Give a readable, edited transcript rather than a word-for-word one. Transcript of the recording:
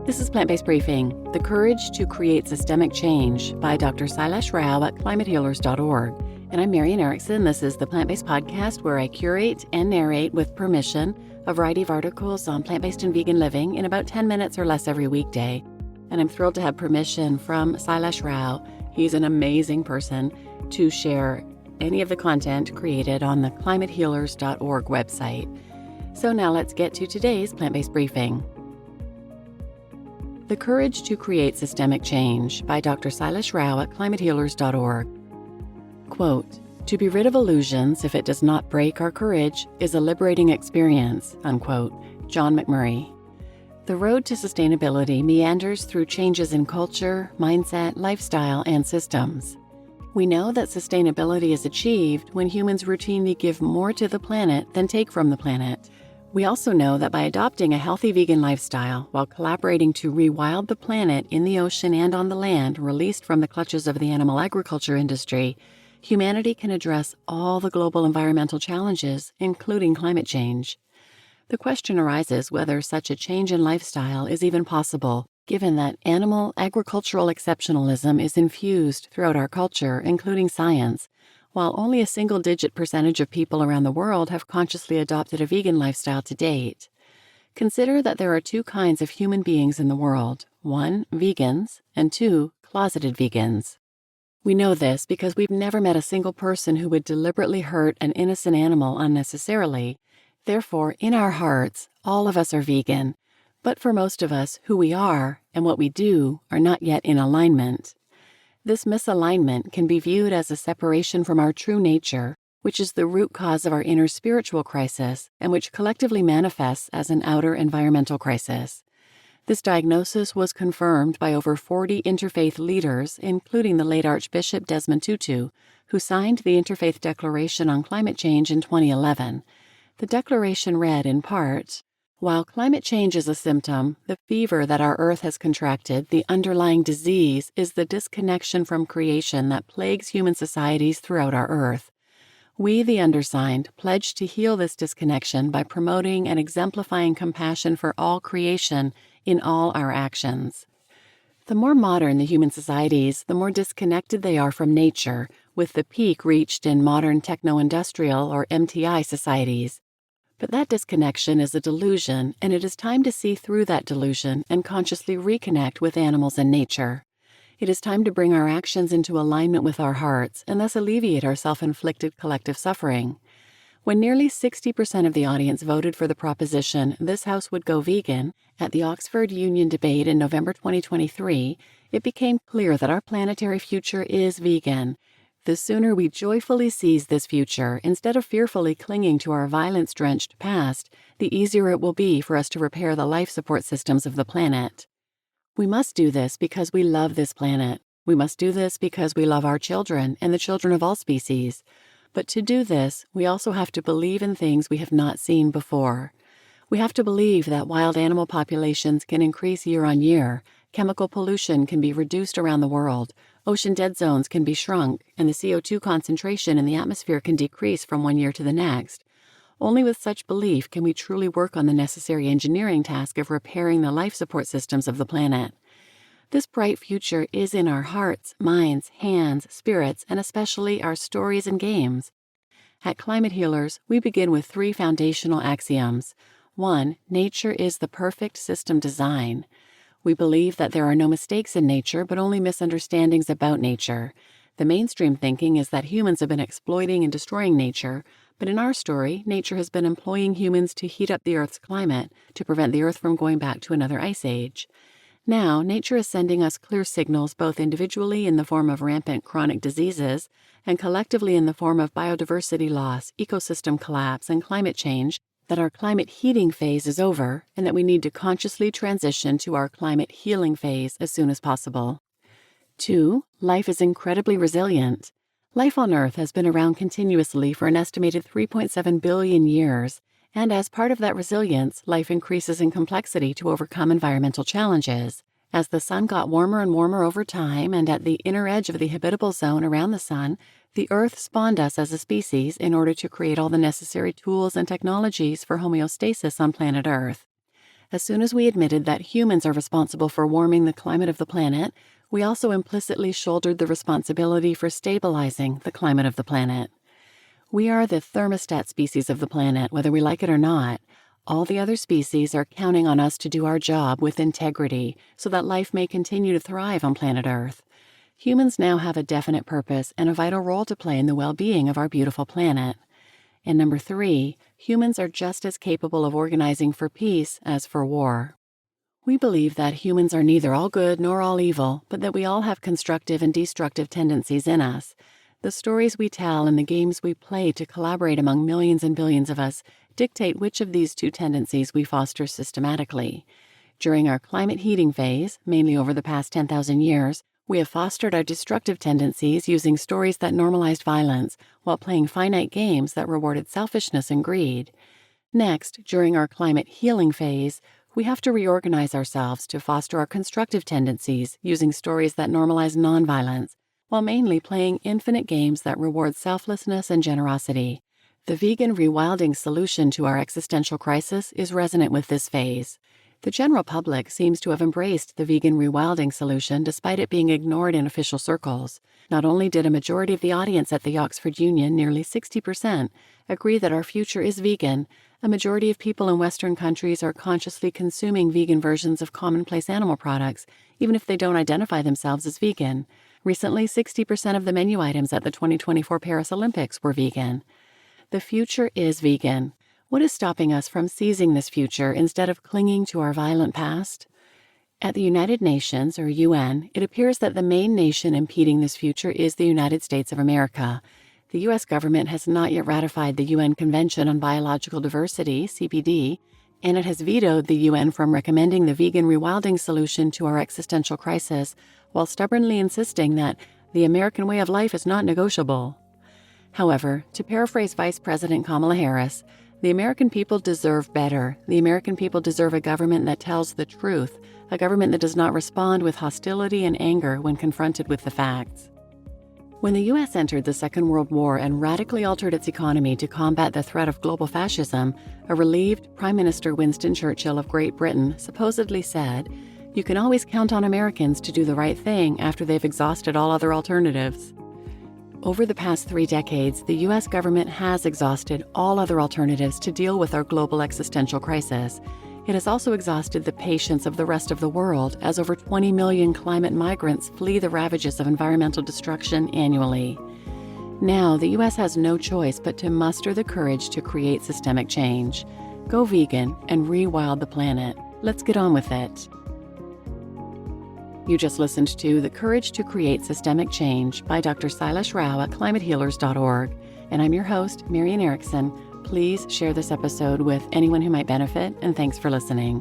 This is Plant-Based Briefing, The Courage to Create Systemic Change by Dr. Sailesh at climatehealers.org. And I'm Marian Erickson. This is the Plant-Based Podcast where I curate and narrate with permission a variety of articles on plant-based and vegan living in about 10 minutes or less every weekday. And I'm thrilled to have permission from Sailesh Rao. He's an amazing person to share any of the content created on the climatehealers.org website. So now let's get to today's Plant-Based Briefing. The Courage to Create Systemic Change by Dr. Sailesh Rao at climatehealers.org. Quote, "To be rid of illusions if it does not break our courage is a liberating experience," unquote. John McMurray. The road to sustainability meanders through changes in culture, mindset, lifestyle, and systems. We know that sustainability is achieved when humans routinely give more to the planet than take from the planet. We also know that by adopting a healthy vegan lifestyle while collaborating to rewild the planet in the ocean and on the land released from the clutches of the animal agriculture industry, humanity can address all the global environmental challenges, including climate change. The question arises whether such a change in lifestyle is even possible, given that animal agricultural exceptionalism is infused throughout our culture, including science, while only a single-digit percentage of people around the world have consciously adopted a vegan lifestyle to date. Consider that there are two kinds of human beings in the world: one, vegans, and two, closeted vegans. We know this because we've never met a single person who would deliberately hurt an innocent animal unnecessarily. Therefore, in our hearts, all of us are vegan. But for most of us, who we are and what we do are not yet in alignment. This misalignment can be viewed as a separation from our true nature, which is the root cause of our inner spiritual crisis and which collectively manifests as an outer environmental crisis. This diagnosis was confirmed by over 40 interfaith leaders, including the late Archbishop Desmond Tutu, who signed the Interfaith Declaration on Climate Change in 2011. The declaration read, in part, "While climate change is a symptom, the fever that our Earth has contracted, the underlying disease, is the disconnection from creation that plagues human societies throughout our Earth. We, the undersigned, pledge to heal this disconnection by promoting and exemplifying compassion for all creation in all our actions." The more modern the human societies, the more disconnected they are from nature, with the peak reached in modern techno-industrial or MTI societies. But that disconnection is a delusion, and it is time to see through that delusion and consciously reconnect with animals and nature. It is time to bring our actions into alignment with our hearts and thus alleviate our self-inflicted collective suffering. When nearly 60% of the audience voted for the proposition "this house would go vegan" at the Oxford Union debate in November 2023, it became clear that our planetary future is vegan. The sooner we joyfully seize this future, instead of fearfully clinging to our violence-drenched past, the easier it will be for us to repair the life support systems of the planet. We must do this because we love this planet. We must do this because we love our children and the children of all species. But to do this, we also have to believe in things we have not seen before. We have to believe that wild animal populations can increase year on year, chemical pollution can be reduced around the world, ocean dead zones can be shrunk, and the CO2 concentration in the atmosphere can decrease from one year to the next. Only with such belief can we truly work on the necessary engineering task of repairing the life support systems of the planet. This bright future is in our hearts, minds, hands, spirits, and especially our stories and games. At Climate Healers, we begin with 3 foundational axioms. 1. Nature is the perfect system design. We believe that there are no mistakes in nature, but only misunderstandings about nature. The mainstream thinking is that humans have been exploiting and destroying nature, but in our story, nature has been employing humans to heat up the Earth's climate, to prevent the Earth from going back to another ice age. Now, nature is sending us clear signals both individually in the form of rampant chronic diseases and collectively in the form of biodiversity loss, ecosystem collapse, and climate change, that our climate heating phase is over and that we need to consciously transition to our climate healing phase as soon as possible. 2. Life is incredibly resilient. Life on Earth has been around continuously for an estimated 3.7 billion years, and as part of that resilience, life increases in complexity to overcome environmental challenges. As the sun got warmer and warmer over time, and at the inner edge of the habitable zone around the sun, the Earth spawned us as a species in order to create all the necessary tools and technologies for homeostasis on planet Earth. As soon as we admitted that humans are responsible for warming the climate of the planet, we also implicitly shouldered the responsibility for stabilizing the climate of the planet. We are the thermostat species of the planet, whether we like it or not. All the other species are counting on us to do our job with integrity so that life may continue to thrive on planet Earth. Humans now have a definite purpose and a vital role to play in the well-being of our beautiful planet. And number 3, humans are just as capable of organizing for peace as for war. We believe that humans are neither all good nor all evil, but that we all have constructive and destructive tendencies in us. The stories we tell and the games we play to collaborate among millions and billions of us dictate which of these two tendencies we foster systematically. During our climate heating phase, mainly over the past 10,000 years, we have fostered our destructive tendencies using stories that normalized violence while playing finite games that rewarded selfishness and greed. Next, during our climate healing phase, we have to reorganize ourselves to foster our constructive tendencies using stories that normalize nonviolence, while mainly playing infinite games that reward selflessness and generosity. The vegan rewilding solution to our existential crisis is resonant with this phase. The general public seems to have embraced the vegan rewilding solution despite it being ignored in official circles. Not only did a majority of the audience at the Oxford Union, nearly 60%, agree that our future is vegan, a majority of people in Western countries are consciously consuming vegan versions of commonplace animal products, even if they don't identify themselves as vegan. Recently, 60% of the menu items at the 2024 Paris Olympics were vegan. The future is vegan. What is stopping us from seizing this future instead of clinging to our violent past? At the United Nations, or UN, it appears that the main nation impeding this future is the United States of America. The U.S. government has not yet ratified the UN Convention on Biological Diversity, CBD, and it has vetoed the UN from recommending the vegan rewilding solution to our existential crisis, while stubbornly insisting that the American way of life is not negotiable. However, to paraphrase Vice President Kamala Harris, the American people deserve better. The American people deserve a government that tells the truth, a government that does not respond with hostility and anger when confronted with the facts. When the U.S. entered the Second World War and radically altered its economy to combat the threat of global fascism, a relieved Prime Minister Winston Churchill of Great Britain supposedly said, "You can always count on Americans to do the right thing after they've exhausted all other alternatives." Over the past 3 decades, the U.S. government has exhausted all other alternatives to deal with our global existential crisis. It has also exhausted the patience of the rest of the world as over 20 million climate migrants flee the ravages of environmental destruction annually. Now, the U.S. has no choice but to muster the courage to create systemic change. Go vegan and rewild the planet. Let's get on with it. You just listened to The Courage to Create Systemic Change by Dr. Sailesh Rao at climatehealers.org. And I'm your host, Marian Erickson. Please share this episode with anyone who might benefit, and thanks for listening.